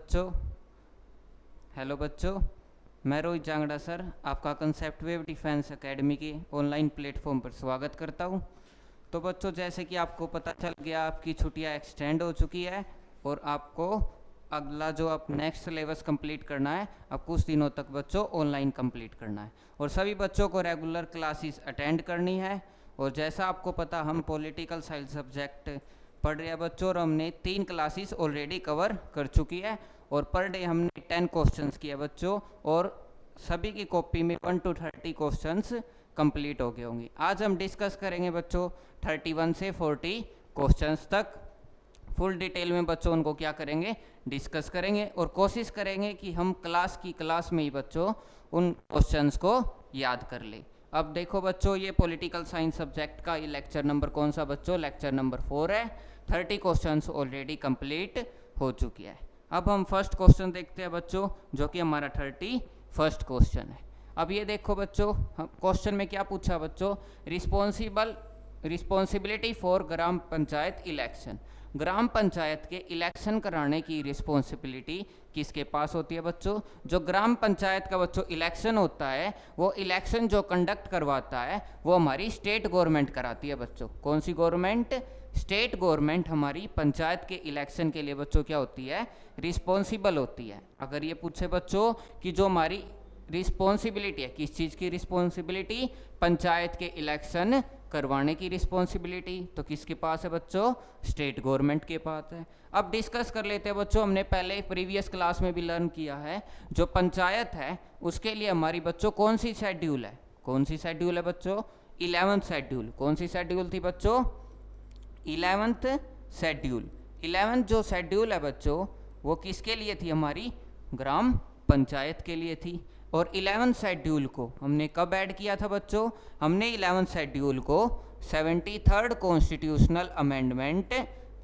बच्चों, हेलो बच्चों, मैं रोहित जांगड़ा सर आपका कंसेप्ट वेव डिफेंस एकेडमी के ऑनलाइन प्लेटफॉर्म पर स्वागत करता हूं। तो बच्चों, जैसे कि आपको पता चल गया, आपकी छुट्टियां एक्सटेंड हो चुकी है और आपको अगला जो आप नेक्स्ट सिलेबस कंप्लीट करना है, अब कुछ दिनों तक बच्चों ऑनलाइन कंप्लीट करना है और सभी बच्चों को रेगुलर क्लासेस अटेंड करनी है। और जैसा आपको पता, हम पॉलिटिकल साइंस सब्जेक्ट पढ़ रहे हैं बच्चों और हमने 3 क्लासेस ऑलरेडी कवर कर चुकी है और पर डे हमने 10 क्वेश्चंस किए बच्चों और सभी की कॉपी में 1 to 30 क्वेश्चंस कंप्लीट हो गए होंगे। आज हम डिस्कस करेंगे बच्चों 31 से 40 क्वेश्चंस तक फुल डिटेल में बच्चों उनको क्या करेंगे, डिस्कस करेंगे और कोशिश करेंगे कि हम क्लास में ही बच्चों उन क्वेश्चंस को याद कर ले। अब देखो बच्चों, ये पॉलिटिकल साइंस सब्जेक्ट का ये लेक्चर नंबर कौन सा बच्चों, लेक्चर नंबर 4 है। 30 क्वेश्चंस ऑलरेडी कंप्लीट हो चुकी है। अब हम फर्स्ट क्वेश्चन देखते हैं बच्चों, जो कि हमारा 31st क्वेश्चन है। अब ये देखो बच्चों, क्वेश्चन में क्या पूछा बच्चों, responsibility for gram panchayat election. Gram panchayat के इलेक्शन कराने की रिस्पॉन्सिबिलिटी किसके पास होती है बच्चों? जो ग्राम पंचायत का बच्चों इलेक्शन होता है, वो इलेक्शन जो कंडक्ट करवाता है वो हमारी स्टेट गवर्नमेंट कराती है बच्चों। कौन सी गवर्नमेंट? स्टेट गवर्नमेंट हमारी पंचायत के इलेक्शन के लिए बच्चों क्या होती है, रिस्पॉन्सिबल होती है। अगर ये पूछे बच्चों कि जो हमारी रिस्पॉन्सिबिलिटी है, किस चीज़ की रिस्पॉन्सिबिलिटी? पंचायत के इलेक्शन करवाने की रिस्पॉन्सिबिलिटी, तो किसके पास है बच्चों? स्टेट गवर्नमेंट के पास है। अब डिस्कस कर लेते हैं बच्चों, हमने पहले प्रीवियस क्लास में भी लर्न किया है, जो पंचायत है उसके लिए हमारी बच्चों कौन सी शेड्यूल है? कौन सी शेड्यूल है बच्चों? 11th schedule. कौन सी शेड्यूल थी बच्चों? 11th schedule. 11th जो शेड्यूल है बच्चों, वो किसके लिए थी? हमारी ग्राम पंचायत के लिए थी। और 11th शेड्यूल को हमने कब ऐड किया था बच्चों? हमने 11th शेड्यूल को 73rd कॉन्स्टिट्यूशनल अमेंडमेंट,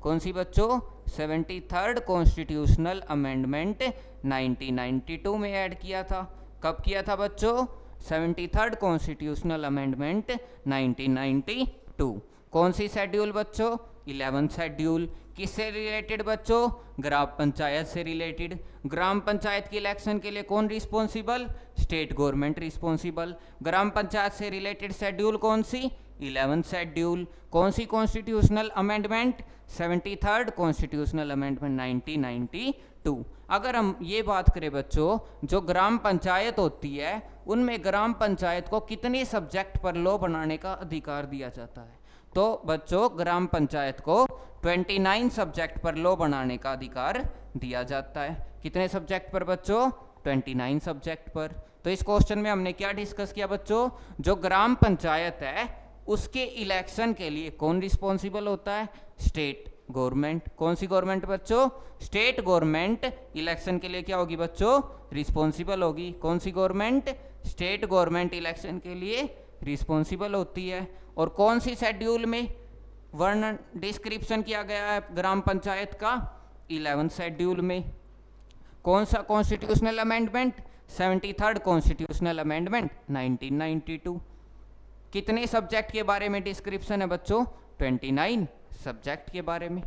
कौन सी बच्चों? 73rd कॉन्स्टिट्यूशनल अमेंडमेंट 1992 में ऐड किया था। कब किया था बच्चों? 73rd constitutional amendment 1992। कौन सी शेड्यूल बच्चों? 11th schedule. किससे रिलेटेड बच्चों? ग्राम पंचायत से रिलेटेड। ग्राम पंचायत के इलेक्शन के लिए कौन responsible? State government responsible. Gram panchayat से रिलेटेड शेड्यूल कौन सी? 11th schedule. कौन सी constitutional amendment? 73rd constitutional amendment 1992। अगर हम ये बात करें बच्चों, जो ग्राम पंचायत होती है उनमें ग्राम पंचायत को कितने सब्जेक्ट पर लॉ बनाने का अधिकार दिया जाता है? तो बच्चों, ग्राम पंचायत को 29 सब्जेक्ट पर लॉ बनाने का अधिकार दिया जाता है। कितने सब्जेक्ट पर बच्चों? 29 सब्जेक्ट पर। तो इस क्वेश्चन में हमने क्या डिस्कस किया बच्चों? जो ग्राम पंचायत है उसके इलेक्शन के लिए कौन रिस्पॉन्सिबल होता है? State government. कौन सी गवर्नमेंट बच्चों? स्टेट गवर्नमेंट इलेक्शन के लिए क्या होगी बच्चों? रिस्पॉन्सिबल होगी। कौन सी गवर्नमेंट? स्टेट गवर्नमेंट इलेक्शन के लिए रिस्पॉन्सिबल होती है। और कौन सी शेड्यूल में वर्णन डिस्क्रिप्शन किया गया है ग्राम पंचायत का? 11th शेड्यूल में। कौन सा constitutional amendment? 73rd constitutional amendment 1992। कितने सब्जेक्ट के बारे में डिस्क्रिप्शन है बच्चों? 29 सब्जेक्ट के बारे में।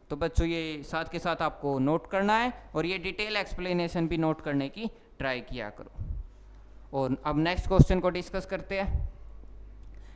तो बच्चों, ये साथ के साथ आपको नोट करना है और ये डिटेल एक्सप्लेनेशन भी नोट करने की ट्राई किया करो। और अब नेक्स्ट क्वेश्चन को डिस्कस करते हैं।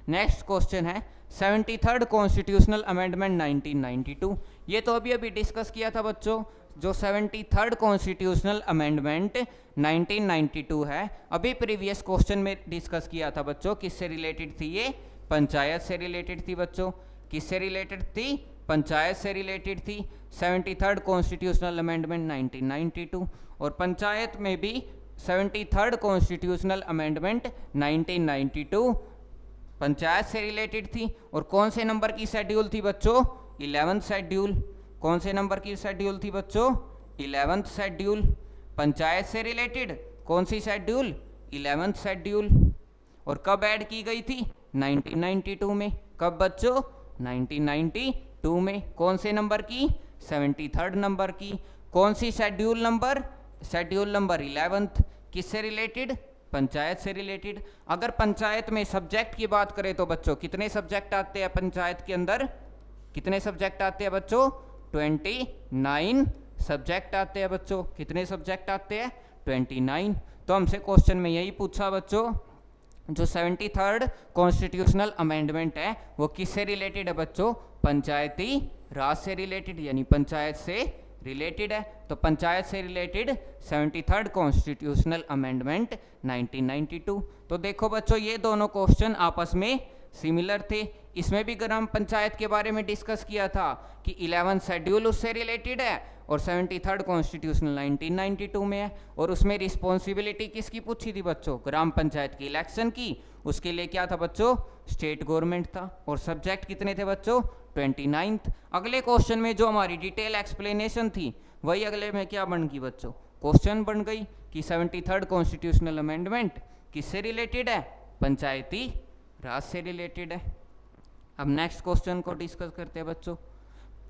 नेक्स्ट क्वेश्चन है 73rd कॉन्स्टिट्यूशनल अमेंडमेंट 1992। ये तो अभी अभी डिस्कस किया था बच्चों। जो 73rd कॉन्स्टिट्यूशनल अमेंडमेंट 1992 है, अभी प्रीवियस क्वेश्चन में डिस्कस किया था बच्चों। किससे रिलेटेड थी ये? पंचायत से रिलेटेड थी बच्चों। किससे रिलेटेड थी? पंचायत से रिलेटेड थी। 73rd constitutional amendment 1992। और पंचायत में भी 73rd कॉन्स्टिट्यूशनल अमेंडमेंट 1992 पंचायत से रिलेटेड थी। और कौन से नंबर की शेड्यूल थी बच्चों? 11th schedule. कौन से नंबर की शेड्यूल थी बच्चों? 11th schedule. पंचायत से रिलेटेड कौन सी शेड्यूल? 11th schedule. और कब ऐड की गई थी? 1992 में। कब बच्चों? 1992 में। कौन से नंबर की? 73rd नंबर की। कौन सी schedule number? Schedule number 11th। किससे रिलेटेड? पंचायत से रिलेटेड। अगर पंचायत में सब्जेक्ट की बात करें तो बच्चों कितने सब्जेक्ट आते हैं पंचायत के अंदर? कितने सब्जेक्ट आते हैं बच्चों? 29 सब्जेक्ट आते हैं बच्चों, कितने सब्जेक्ट आते हैं 29। तो हमसे क्वेश्चन में यही पूछा बच्चों, जो 73rd कॉन्स्टिट्यूशनल अमेंडमेंट है वो किससे रिलेटेड है बच्चों, पंचायती राज से रिलेटेड, यानी पंचायत से रिलेटेड है। तो पंचायत से रिलेटेड 73rd कॉन्स्टिट्यूशनल अमेंडमेंट 1992। तो देखो बच्चों ये दोनों क्वेश्चन आपस में सिमिलर थे। इसमें भी ग्राम पंचायत के बारे में डिस्कस किया था कि 11th शेड्यूल उससे रिलेटेड है और 73rd कॉन्स्टिट्यूशनल 1992 में है। और उसमें रिस्पॉन्सिबिलिटी किसकी पूछी थी बच्चों, ग्राम पंचायत की इलेक्शन की। उसके लिए क्या था बच्चों, स्टेट गवर्नमेंट था। और सब्जेक्ट कितने थे बच्चों, 29th। अगले क्वेश्चन में जो हमारी डिटेल एक्सप्लेनेशन थी वही अगले में क्या बन गई बच्चों, क्वेश्चन बन गई कि 73rd कॉन्स्टिट्यूशनल अमेंडमेंट किससे रिलेटेड है, पंचायती राज से रिलेटेड है। अब नेक्स्ट क्वेश्चन को डिस्कस करते हैं बच्चों।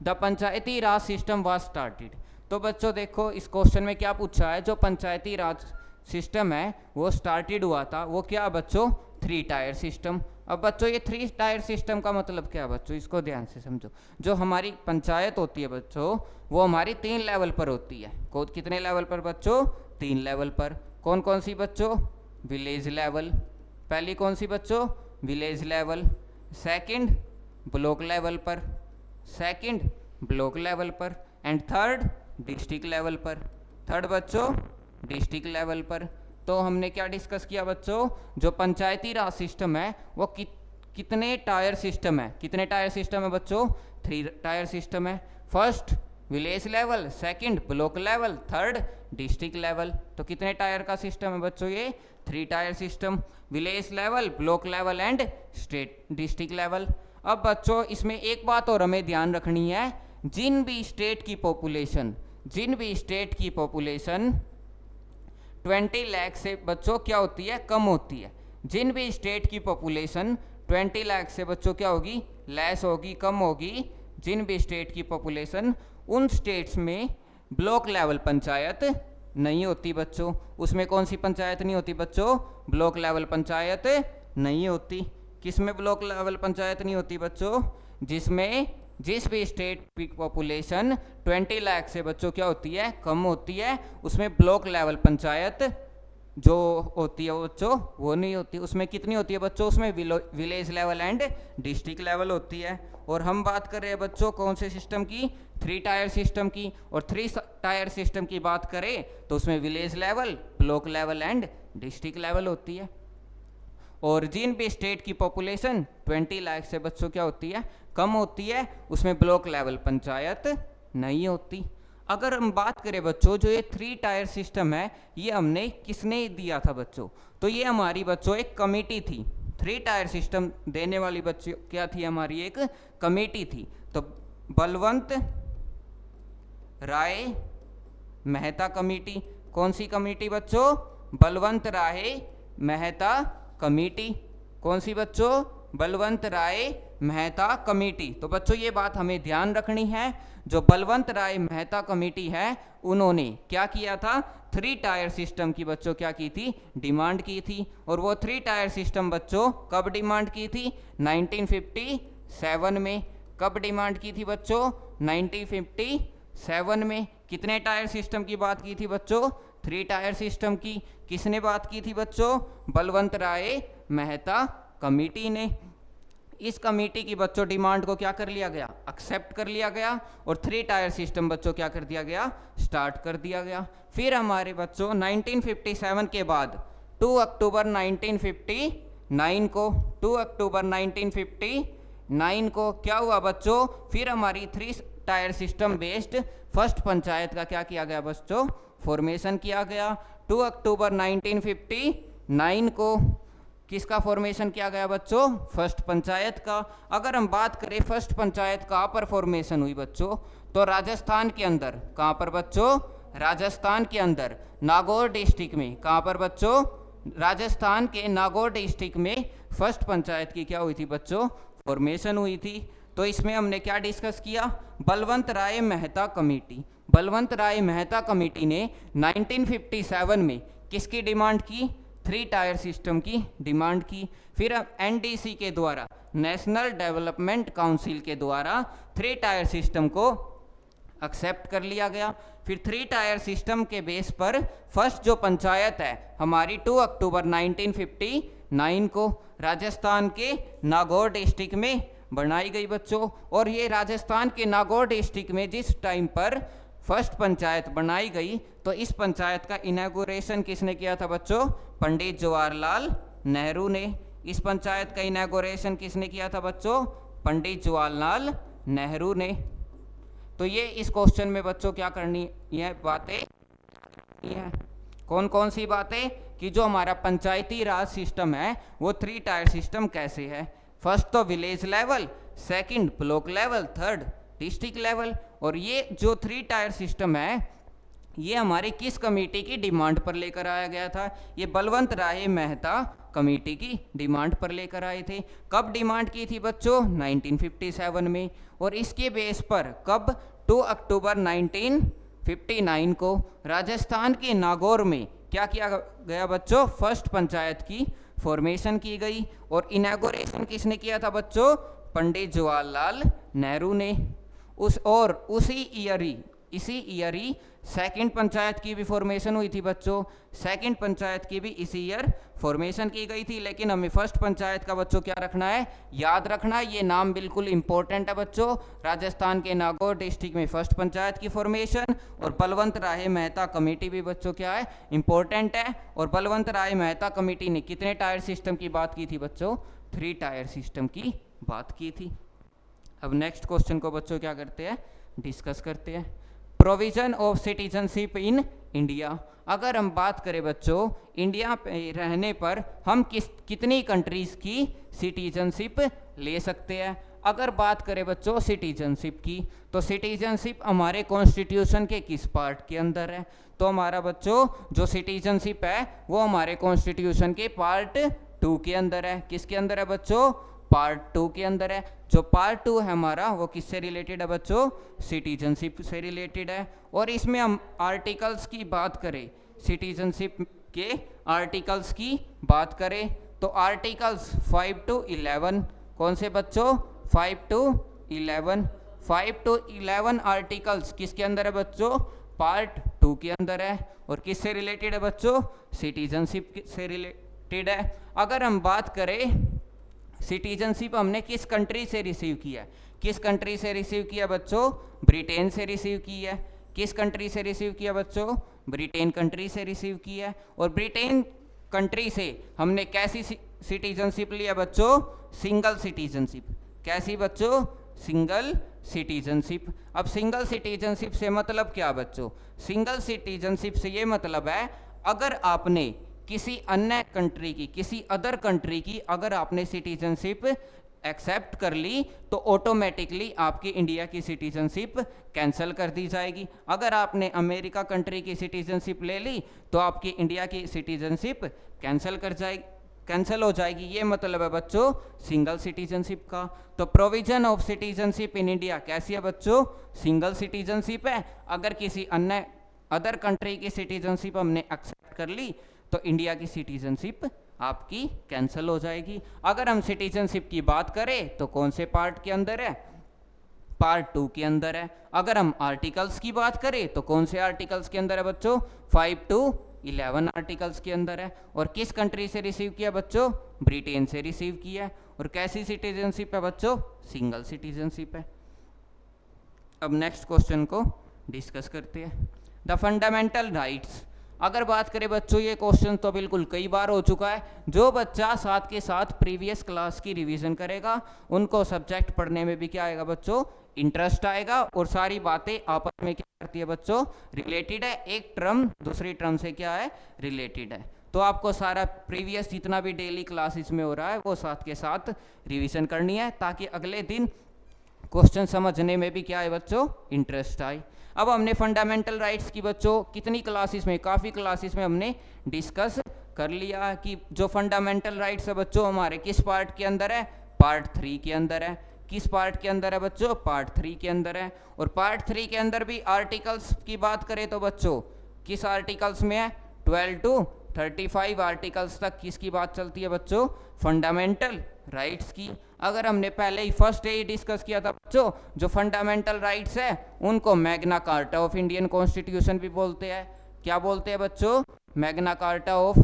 The Panchayati Raj system was started. तो बच्चों देखो इस क्वेश्चन में क्या पूछा है, जो पंचायती राज सिस्टम है वो स्टार्टेड हुआ था, वो क्या बच्चों, 3 टायर सिस्टम। अब बच्चों ये 3 टायर सिस्टम का मतलब क्या है बच्चों, इसको ध्यान से समझो। जो हमारी पंचायत होती है बच्चों वो हमारी 3 लेवल पर होती है। कितने लेवल पर बच्चों, 3 लेवल पर। कौन कौन सी बच्चों, विलेज लेवल, पहली कौन सी बच्चों, village level. Second block level पर, सेकंड ब्लॉक लेवल पर। एंड थर्ड डिस्ट्रिक्ट लेवल पर, थर्ड बच्चों डिस्ट्रिक्ट लेवल पर। तो हमने क्या डिस्कस किया बच्चों, जो पंचायती राज सिस्टम है वो कितने टायर सिस्टम है, कितने टायर सिस्टम है बच्चों, 3 टायर सिस्टम है। First village level, second block level, third district level. तो कितने टायर का सिस्टम है बच्चों, ये 3 tier system, village level, block level and state district level. अब बच्चों इसमें एक बात और हमें ध्यान रखनी है, जिन भी स्टेट की पॉपुलेशन 20 लाख से बच्चों क्या होती है, कम होती है। जिन भी स्टेट की पॉपुलेशन 20 लाख से बच्चों क्या होगी, लेस होगी, कम होगी, जिन भी स्टेट की पॉपुलेशन, उन स्टेट्स में ब्लॉक लेवल पंचायत नहीं होती बच्चों। उसमें कौन सी पंचायत नहीं होती बच्चों, ब्लॉक लेवल पंचायत नहीं होती। किस में ब्लॉक लेवल पंचायत नहीं होती बच्चों, जिस भी स्टेट की पॉपुलेशन 20 लाख से बच्चों क्या होती है, कम होती है, उसमें ब्लॉक लेवल पंचायत जो होती है बच्चों वो नहीं होती। उसमें कितनी होती है बच्चों, उसमें village level and district level होती है। और हम बात कर रहे हैं बच्चों कौन से सिस्टम की, 3 टायर सिस्टम की। और 3 टायर सिस्टम की बात करें तो उसमें village level, block level and district level होती है। और जिन भी स्टेट की पॉपुलेशन 20 लाख से बच्चों क्या होती है, कम होती है, उसमें ब्लॉक लेवल पंचायत नहीं होती। अगर हम बात करें बच्चों, जो ये 3 टायर सिस्टम है ये हमने किसने दिया था बच्चों, तो ये हमारी बच्चों एक कमेटी थी। 3 टायर सिस्टम देने वाली बच्चों क्या थी, हमारी एक कमेटी थी। तो बलवंत राय मेहता कमेटी। कौन सी कमेटी बच्चों, बलवंत राय मेहता कमेटी। कौन सी बच्चों, बलवंत राय मेहता कमेटी। तो बच्चों ये बात हमें ध्यान रखनी है, जो बलवंत राय मेहता कमेटी है उन्होंने क्या किया था, 3 टायर सिस्टम की बच्चों क्या की थी, डिमांड की थी। और वो 3 टायर सिस्टम बच्चों कब डिमांड की थी, 1957 में। कब डिमांड की थी बच्चों, 1957 में। कितने टायर सिस्टम की बात की थी बच्चों, 3 टायर सिस्टम की। किसने बात की थी बच्चों, बलवंत राय मेहता कमेटी ने। इस कमेटी की बच्चों डिमांड को क्या कर लिया गया, एक्सेप्ट कर लिया गया। और 3 टायर सिस्टम बच्चों क्या कर दिया गया, स्टार्ट कर दिया गया। फिर हमारे बच्चों 1957 के बाद 2 अक्टूबर 1959 को 2 अक्टूबर 1959 को क्या हुआ बच्चों, फिर हमारी 3 tier system based first panchayat का क्या किया गया बच्चों, फॉर्मेशन किया गया। 2 अक्टूबर 1959 को किसका फॉर्मेशन किया गया बच्चों, फर्स्ट पंचायत का। अगर हम बात करें फर्स्ट पंचायत कहाँ पर फॉर्मेशन हुई बच्चों, तो राजस्थान के अंदर। कहाँ पर बच्चों, राजस्थान के अंदर नागौर डिस्ट्रिक्ट में। कहाँ पर बच्चों, राजस्थान के नागौर डिस्ट्रिक्ट में फर्स्ट पंचायत की क्या हुई थी बच्चों, फॉर्मेशन हुई थी। तो इसमें हमने क्या डिस्कस किया, बलवंत राय मेहता कमेटी। बलवंत राय मेहता कमेटी ने 1957 में किसकी डिमांड की, 3 टायर सिस्टम की डिमांड की। फिर एनडीसी के द्वारा, नेशनल डेवलपमेंट काउंसिल के द्वारा 3 टायर सिस्टम को एक्सेप्ट कर लिया गया। फिर 3 टायर सिस्टम के बेस पर फर्स्ट जो पंचायत है हमारी 2 अक्टूबर 1959 को राजस्थान के नागौर डिस्ट्रिक्ट में बनाई गई बच्चों। और ये राजस्थान के नागौर डिस्ट्रिक्ट में जिस टाइम पर फर्स्ट पंचायत बनाई गई तो इस पंचायत का इनॉग्रेशन किसने किया था बच्चों? पंडित जवाहरलाल नेहरू ने। इस पंचायत का इनॉग्रेशन किसने किया था बच्चों? पंडित जवाहरलाल नेहरू ने। तो ये इस क्वेश्चन में बच्चों क्या करनी है बातें है, कौन कौन सी बातें कि जो हमारा पंचायती राज सिस्टम है वो 3 टायर सिस्टम कैसे है। फर्स्ट तो village level, second block level, third district level. और ये जो 3 टायर सिस्टम है ये हमारे किस कमेटी की डिमांड पर लेकर आया गया था? ये बलवंत राय मेहता कमेटी की डिमांड पर लेकर आए थे। कब डिमांड की थी बच्चों? 1957 में। और इसके बेस पर कब? 2 अक्टूबर 1959 को राजस्थान के नागौर में क्या किया गया बच्चों? फर्स्ट पंचायत की फॉर्मेशन की गई। और इनॉग्रेशन किसने किया था बच्चों? पंडित जवाहरलाल नेहरू ने। इसी ईयर ही सेकंड पंचायत की भी फॉर्मेशन हुई थी बच्चों। सेकंड पंचायत की भी इसी ईयर फॉर्मेशन की गई थी। लेकिन हमें फर्स्ट पंचायत का बच्चों क्या रखना है? याद रखना है। ये नाम बिल्कुल इंपॉर्टेंट है बच्चों। राजस्थान के नागौर डिस्ट्रिक्ट में फर्स्ट पंचायत की फॉर्मेशन और बलवंत राय मेहता कमेटी भी बच्चों क्या है? इंपॉर्टेंट है। और बलवंत राय मेहता कमेटी ने कितने टायर सिस्टम की बात की थी बच्चों? 3 टायर सिस्टम की बात की थी। अब नेक्स्ट क्वेश्चन को बच्चों क्या करते हैं? डिस्कस करते हैं। Provision of citizenship in India. अगर हम बात करें बच्चों इंडिया पे रहने पर हम कितनी कंट्रीज की सिटीजनशिप ले सकते हैं? अगर बात करें बच्चों सिटीजनशिप की तो सिटीजनशिप हमारे कॉन्स्टिट्यूशन के किस पार्ट के अंदर है? तो हमारा बच्चों जो सिटीजनशिप है वो हमारे कॉन्स्टिट्यूशन के पार्ट 2 के अंदर है। किसके अंदर है बच्चों? पार्ट 2 के अंदर है। जो पार्ट 2 है हमारा वो किससे रिलेटेड है बच्चों? सिटीजनशिप से रिलेटेड है। और इसमें हम आर्टिकल्स की बात करें, सिटीजनशिप के आर्टिकल्स की बात करें तो आर्टिकल्स 5 to 11 कौन से बच्चों? 5 to 11। 5 to 11 आर्टिकल्स किसके अंदर है बच्चों? पार्ट 2 के अंदर है। और किससे रिलेटेड है बच्चों? सिटीजनशिप से रिलेटेड है। अगर हम बात करें सिटीजनशिप हमने किस कंट्री से रिसीव किया? किस कंट्री से रिसीव किया बच्चों? ब्रिटेन से रिसीव की है। किस कंट्री से रिसीव किया बच्चों? ब्रिटेन कंट्री से रिसीव किया है। और ब्रिटेन कंट्री से हमने कैसी सिटीजनशिप लिया बच्चों? Single citizenship. कैसी बच्चों? Single citizenship. अब सिंगल सिटीजनशिप से मतलब क्या बच्चों? सिंगल सिटीजनशिप से ये मतलब है अगर आपने किसी अन्य कंट्री की, किसी अदर कंट्री की अगर आपने सिटीजनशिप एक्सेप्ट कर ली तो ऑटोमेटिकली आपकी इंडिया की सिटीजनशिप कैंसिल कर दी जाएगी। अगर आपने अमेरिका कंट्री की सिटीजनशिप ले ली तो आपकी इंडिया की सिटीजनशिप कैंसिल हो जाएगी। ये मतलब है बच्चों सिंगल सिटीजनशिप का। तो provision of citizenship in India कैसी है बच्चों? सिंगल सिटीजनशिप है। अगर किसी अन्य अदर कंट्री की सिटीजनशिप हमने एक्सेप्ट कर ली तो इंडिया की सिटीजनशिप आपकी कैंसिल हो जाएगी। अगर हम सिटीजनशिप की बात करें तो कौन से पार्ट के अंदर है? पार्ट 2 के अंदर है। अगर हम आर्टिकल्स की बात करें तो कौन से आर्टिकल्स के अंदर है बच्चों? 5 to 11 आर्टिकल्स के अंदर है। और किस कंट्री से रिसीव किया बच्चों? ब्रिटेन से रिसीव किया। और कैसी सिटीजनशिप है बच्चों? सिंगल सिटीजनशिप है। अब नेक्स्ट क्वेश्चन को डिस्कस करते हैं। The fundamental rights. अगर बात करें बच्चों ये क्वेश्चन तो बिल्कुल कई बार हो चुका है। जो बच्चा साथ के साथ प्रीवियस क्लास की रिवीजन करेगा उनको सब्जेक्ट पढ़ने में भी क्या आएगा बच्चों? इंटरेस्ट आएगा। और सारी बातें आपस में क्या करती है बच्चों? रिलेटेड है। एक टर्म दूसरी टर्म से क्या है? रिलेटेड है। तो आपको सारा प्रीवियस जितना भी डेली क्लासेस में हो रहा है वो साथ के साथ रिवीजन करनी है ताकि अगले दिन क्वेश्चन समझने में भी क्या है बच्चों? इंटरेस्ट आए। अब हमने फंडामेंटल राइट्स की बच्चों कितनी क्लासेस में, काफ़ी क्लासेस में हमने डिस्कस कर लिया कि जो फंडामेंटल राइट्स है बच्चों हमारे किस पार्ट के अंदर है? पार्ट 3 के अंदर है। किस पार्ट के अंदर है बच्चों? पार्ट 3 के अंदर है। और पार्ट 3 के अंदर भी आर्टिकल्स की बात करें तो बच्चों किस आर्टिकल्स में है? 12 to 35 आर्टिकल्स तक किसकी बात चलती है बच्चों? फंडामेंटल राइट्स की। अगर हमने पहले ही फर्स्ट डे ही डिस्कस किया था बच्चों, जो फंडामेंटल राइट्स है उनको Magna carta of Indian constitution भी बोलते हैं। क्या बोलते हैं बच्चों? Magna carta of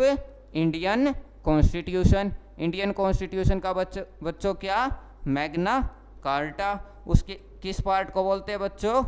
Indian constitution. Indian constitution का बच्चों क्या? Magna carta. उसके किस पार्ट को बोलते हैं बच्चों?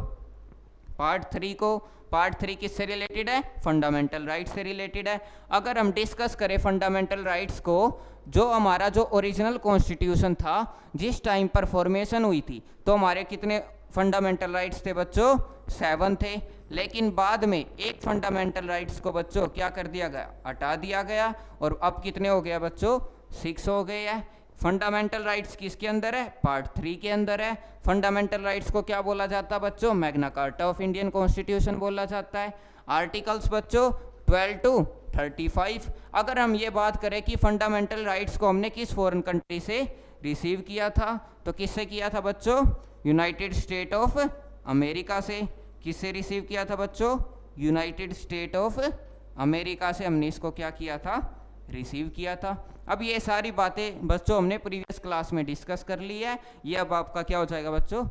पार्ट 3 को। पार्ट 3 किससे रिलेटेड है? फंडामेंटल राइट्स से रिलेटेड है। अगर हम डिस्कस करें फंडामेंटल राइट्स को, जो हमारा जो ओरिजिनल कॉन्स्टिट्यूशन था जिस टाइम पर फॉर्मेशन हुई थी, तो हमारे कितने फंडामेंटल राइट्स थे बच्चों? 7 थे। लेकिन बाद में एक फंडामेंटल राइट्स को बच्चों क्या कर दिया गया? हटा दिया गया, और अब कितने हो गया बच्चों? 6 हो गए हैं। फंडामेंटल राइट्स किसके अंदर है? पार्ट 3 के अंदर है। फंडामेंटल राइट्स को क्या बोला जाता है बच्चों? Magna carta of Indian constitution बोला जाता है। आर्टिकल्स बच्चों 12 to 35। अगर हम ये बात करें कि फंडामेंटल राइट्स को हमने किस फॉरेन कंट्री से रिसीव किया था, तो किससे किया था बच्चों? यूनाइटेड स्टेट ऑफ अमेरिका से। किससे रिसीव किया था बच्चों? यूनाइटेड स्टेट ऑफ अमेरिका से हमने इसको क्या किया था? रिसीव किया था। अब ये सारी बातें बच्चों हमने प्रीवियस क्लास में डिस्कस कर ली है। ये अब आपका क्या हो जाएगा बच्चों?